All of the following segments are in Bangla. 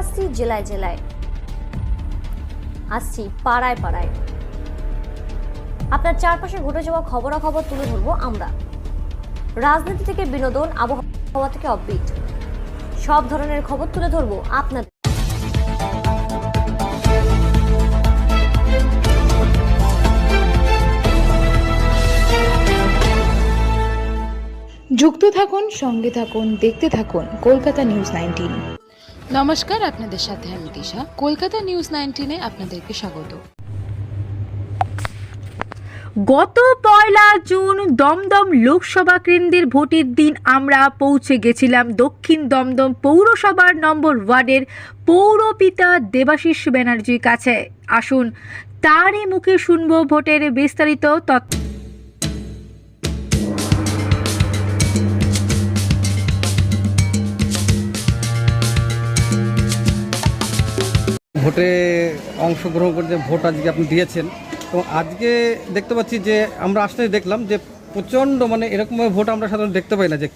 আসছি জেলায় জেলায়, আসছি পাড়ায় পাড়ায়। আপনার চারপাশে ঘটে যাওয়া খবরাখবর তুলে ধরবো আমরা। রাজনীতি থেকে বিনোদন, আবহাওয়া থেকে অফবিট, সব ধরনের খবর তুলে ধরবো আপনাদের। যুক্ত থাকুন, সঙ্গে থাকুন, দেখতে থাকুন কলকাতা নিউজ 19। নমস্কার, আপনাদের সাথে আমি দিশা। কলকাতা নিউজ 19-এ আপনাদেরকে স্বাগত। গত 1 জুন দমদম লোকসভা কেন্দ্রের ভোটের দিন আমরা পৌঁছে গেছিলাম দক্ষিণ দমদম পৌরসভার নম্বর ওয়ার্ডের পৌরপিতা দেবাশিস ব্যানার্জির কাছে। আসুন তারই মুখে শুনবো ভোটের বিস্তারিত তথ্য। ভোটে অংশগ্রহণ করতে ভোট আজকে আপনি দিয়েছেন, তো আজকে দেখতে পাচ্ছি যে আমরা আসলে দেখলাম যে প্রচণ্ড এরকমভাবে ভোট আমরা সাধারণত দেখতে পাই না, যে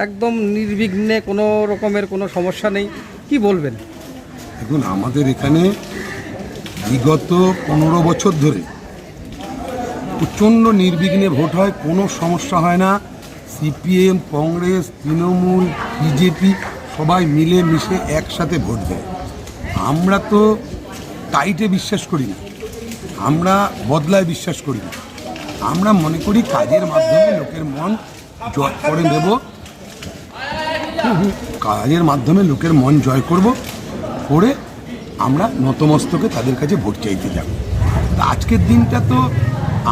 একদম নির্বিঘ্নে কোনো রকমের কোনো সমস্যা নেই। কি বলবেন? দেখুন, আমাদের এখানে বিগত 15 বছর ধরে প্রচণ্ড নির্বিঘ্নে ভোট হয়, কোনো সমস্যা হয় না। সিপিএম, কংগ্রেস, তৃণমূল, বিজেপি সবাই মিলে মিশে একসাথে ভোট দেয়। আমরা তো টাইটে বিশ্বাস করি না, আমরা বদলায় বিশ্বাস করি না। আমরা মনে করি কাজের মাধ্যমে লোকের মন জয় করে দেব, কাজের মাধ্যমে লোকের মন জয় করব, করে আমরা নতমস্তকে তাদের কাছে ভোট চাইতে যাব। আজকের দিনটা তো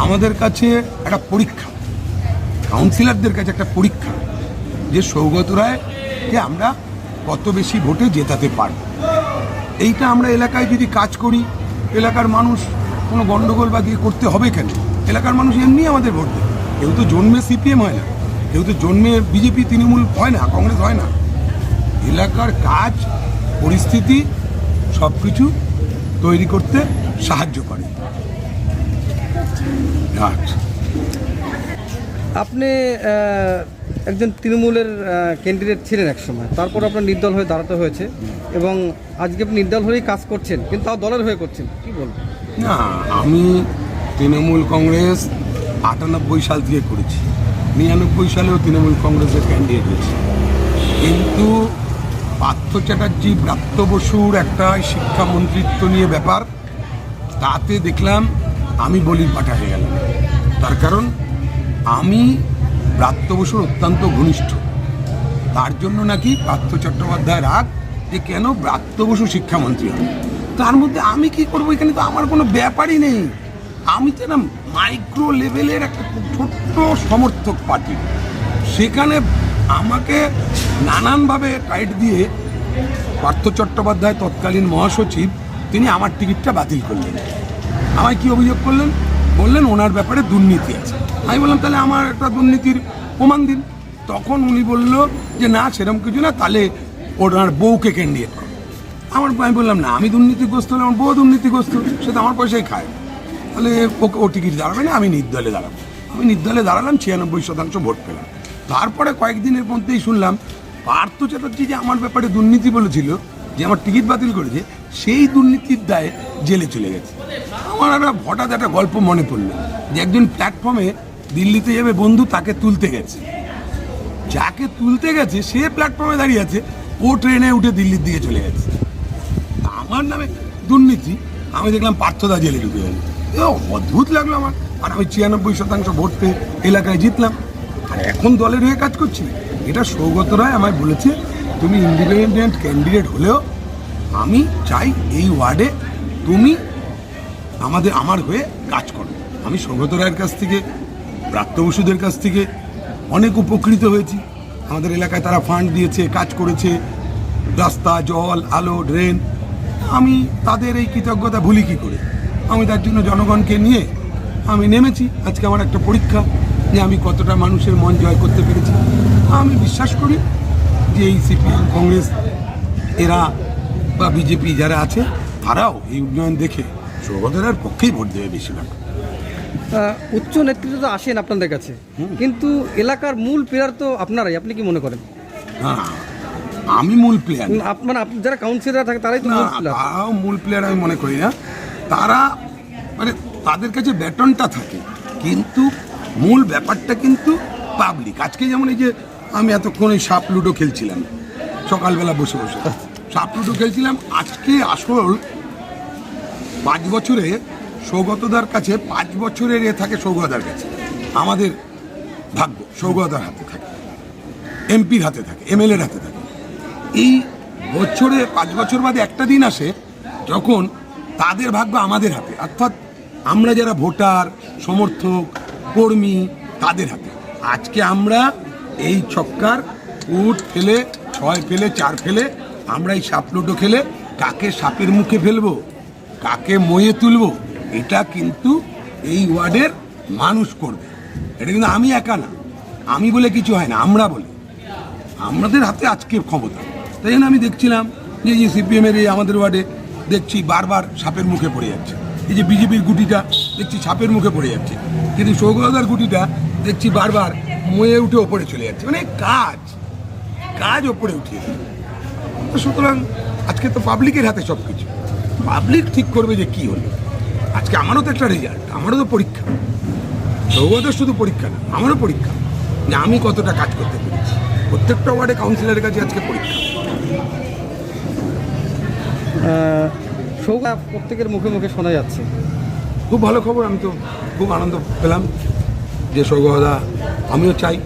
আমাদের কাছে একটা পরীক্ষা, কাউন্সিলরদের কাছে একটা পরীক্ষা, যে সৌগত রায়কে আমরা কত বেশি ভোটে জেতাতে পারব। এইটা আমরা এলাকায় যদি কাজ করি, এলাকার মানুষ কোনো গণ্ডগোল বা দিয়ে করতে হবে কেন? এলাকার মানুষ এমনি আমাদের ভোট দেয়। কেউ তো জন্মে সিপিএম হয় না, কেউ তো জন্মে বিজেপি তৃণমূল হয় না, কংগ্রেস হয় না। এলাকার কাজ, পরিস্থিতি সব কিছু তৈরি করতে সাহায্য করে। আচ্ছা, আপনি একজন তৃণমূলের ক্যান্ডিডেট ছিলেন এক সময়, তারপর আপনার নির্দল হয়ে দাঁড়াতে হয়েছে এবং আজকে আপনি নির্দল হয়েই কাজ করছেন, কিন্তু তাও দলের হয়ে করছেন। কি বলবেন? না, আমি তৃণমূল কংগ্রেস 98 সাল থেকে করেছি, 99 সালেও তৃণমূল কংগ্রেসের ক্যান্ডিডেট হয়েছি। কিন্তু পার্থ চ্যাটার্জি, ব্রাত্য বসুর একটা শিক্ষামন্ত্রিত্ব নিয়ে ব্যাপার, তাতে দেখলাম আমি বলির পাঠা হয়ে গেলাম। তার কারণ আমি ব্রাত্য বসুর অত্যন্ত ঘনিষ্ঠ, তার জন্য নাকি পার্থ চট্টোপাধ্যায় রাগ যে কেন ব্রাত্য বসু শিক্ষামন্ত্রী হবে। তার মধ্যে আমি কি করবো? এখানে তো আমার কোনো ব্যাপারই নেই। আমি তো না মাইক্রো লেভেলের একটা ছোট্ট সমর্থক পার্টি, সেখানে আমাকে নানানভাবে টাইট দিয়ে পার্থ চট্টোপাধ্যায় তৎকালীন মহাসচিব, তিনি আমার টিকিটটা বাতিল করলেন। আমায় কি অভিযোগ করলেন? বললেন ওনার ব্যাপারে দুর্নীতি আছে। আমি বললাম তাহলে আমার একটা দুর্নীতির প্রমাণ দিন। তখন উনি বলল যে না, সেরকম কিছু না, তাহলে ওনার বউকে ক্যান্ডিডেট করো। আমি বললাম না, আমি দুর্নীতিগ্রস্ত হলে আমার বউ দুর্নীতিগ্রস্ত, সে তো আমার পয়সাই খায়, তাহলে ওকে ও টিকিট দাঁড়াবে না, আমি নির্দলে দাঁড়াবো। আমি নির্দলে দাঁড়ালাম, 96% ভোট পেলাম। তারপরে কয়েকদিনের মধ্যেই শুনলাম পার্থ চ্যাটার্জি যে আমার ব্যাপারে দুর্নীতি বলেছিল, যে আমার টিকিট বাতিল করেছে, সেই দুর্নীতির দায়ে জেলে চলে গেছে। আমার হঠাৎ একটা গল্প মনে পড়ল, যে একজন প্ল্যাটফর্মে দিল্লিতে যাবে বন্ধু, তাকে তুলতে গেছে, যাকে তুলতে গেছে সে প্ল্যাটফর্মে দাঁড়িয়ে আছে, ও ট্রেনে উঠে দিল্লির দিকে চলে গেছে। আমার নামে দুর্নীতি, আমি দেখলাম পার্থদা জেলে ঢুকে গেল। অদ্ভুত লাগলো আমার। আর আমি 96% ভোট পেয়ে এলাকায় জিতলাম, আর এখন দলের হয়ে কাজ করছি। এটা সৌগত রায় আমায় বলেছে, তুমি ইন্ডিপেন্ডেন্ট ক্যান্ডিডেট হলেও আমি চাই এই ওয়ার্ডে তুমি আমার হয়ে কাজ করো। আমি সৌগত রায়ের কাছ থেকে, ব্রাত্য বসুদের কাছ থেকে অনেক উপকৃত হয়েছি। আমাদের এলাকায় তারা ফান্ড দিয়েছে, কাজ করেছে, রাস্তা, জল, আলো, ড্রেন। আমি তাদের এই কৃতজ্ঞতা ভুলি কী করে? আমি তার জন্য জনগণকে নিয়ে আমি নেমেছি। আজকে আমার একটা পরীক্ষা, যে আমি কতটা মানুষের মন জয় করতে পেরেছি। আমি বিশ্বাস করি যে এই সিপিএম, কংগ্রেস এরা বা বিজেপি যারা আছে, তারাও এই উন্নয়ন দেখে সৌগতের পক্ষেই ভোট দেবে বেশিরভাগ। উচ্চ নেতৃত্ব তো আসেন আপনাদের কাছে, কিন্তু এলাকার মূল প্লেয়ার তো আপনারাই। আপনি কি মনে করেন? না, আমি মূল প্লেয়ার মানে আপনি যারা কাউন্সিলর থাকে তারাই তো না, মূল player। তারাও মূল প্লেয়ার আমি মনে করি না। তারা মানে তাদের কাছে ব্যাটনটা থাকে, কিন্তু মূল ব্যাপারটা কিন্তু পাবলিক। আজকে যেমন এই যে আমি এতক্ষণ এই সাপ লুডো খেলছিলাম সকালবেলা বসে বসে, সাপ লুডো খেলছিলাম। আজকে আসল 5 বছরে সৌগতদার কাছে 5 বছরের থাকে সৌগতদার কাছে। আমাদের ভাগ্য সৌগতদার হাতে থাকে, এমপির হাতে থাকে, এমএলএর হাতে থাকে। এই বছরে 5 বছর বাদে একটা দিন আসে যখন তাদের ভাগ্য আমাদের হাতে, অর্থাৎ আমরা যারা ভোটার, সমর্থক, কর্মী, তাদের হাতে। আজকে আমরা এই ছক্কার উট ফেলে, 6 ফেলে, 4 ফেলে আমরা এই সাপ লুডো খেলে কাকে সাপের মুখে ফেলবো, কাকে ময়ে তুলবো, এটা কিন্তু এই ওয়ার্ডের মানুষ করবে। এটা কিন্তু আমি একা না, আমি বলে কিছু হয় না, আমরা বলি। আমাদের হাতে আজকে ক্ষমতা। তাই জন্য আমি দেখছিলাম যে এই সিপিএমের এই আমাদের ওয়ার্ডে দেখছি বারবার সাপের মুখে পড়ে যাচ্ছে। এই যে বিজেপির গুটিটা দেখছি সাপের মুখে পড়ে যাচ্ছে, কিন্তু সৌগতদার গুটিটা দেখছি বারবার ময়ে উঠে ওপরে চলে যাচ্ছে। মানে কাজ ওপরে উঠিয়ে দেয়। তো সুতরাং আজকে তো পাবলিকের হাতে সব কিছু, পাবলিক ঠিক করবে যে কি হলো। আজকে আমারও তো একটা রেজাল্ট, আমারও তো পরীক্ষা। সৌগতের শুধু পরীক্ষা না, আমারও পরীক্ষা যে আমি কতটা কাজ করতে পেরেছি। প্রত্যেকটা ওয়ার্ডে কাউন্সিলরের কাছে আজকে পরীক্ষা। সৌগত প্রত্যেকের মুখে মুখে শোনা যাচ্ছে। খুব ভালো খবর, আমি তো খুব আনন্দ পেলাম যে সৌগতদা, আমিও চাই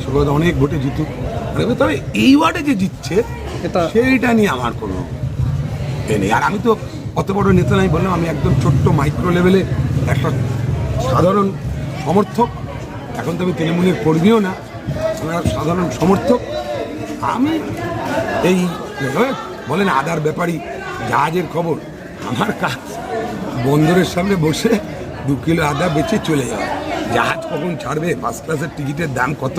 সৌগতদা অনেক ভোটে জিতুক। তবে এই ওয়ার্ডে যে জিতছে সেইটা নিয়ে আমার কোনো নেই। আর আমি তো অত বড় নেতা নাই বললাম, আমি একদম ছোট্ট মাইক্রো লেভেলে একটা সাধারণ সমর্থক। এখন তো আমি তৃণমূলের কর্মীও না, আমি একটা সাধারণ সমর্থক। আমি এই বলেন আদার ব্যাপারী, জাহাজের খবর, আমার কাজ বন্দরের সামনে বসে 2 কিলো আদা বেচে চলে যাওয়া। জাহাজ কখন ছাড়বে, ফার্স্ট ক্লাসের টিকিটের দাম কত,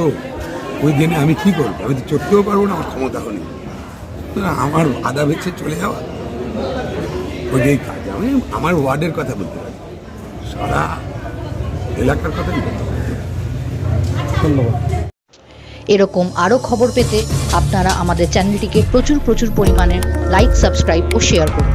ওই দিনে আমি কী করবো? আমি তো চড়তেও পারবো না, আমার ক্ষমতাও নেই। আমার আদা বেচে চলে যাওয়া ওইটাই কাজ। আমি আমার ওয়ার্ডের কথা বলতে পারি, সারা এলাকার কথাই বলতে পারি। ধন্যবাদ। এরকম আরও খবর পেতে আপনারা আমাদের চ্যানেলটিকে প্রচুর পরিমাণে লাইক, সাবস্ক্রাইব ও শেয়ার করুন।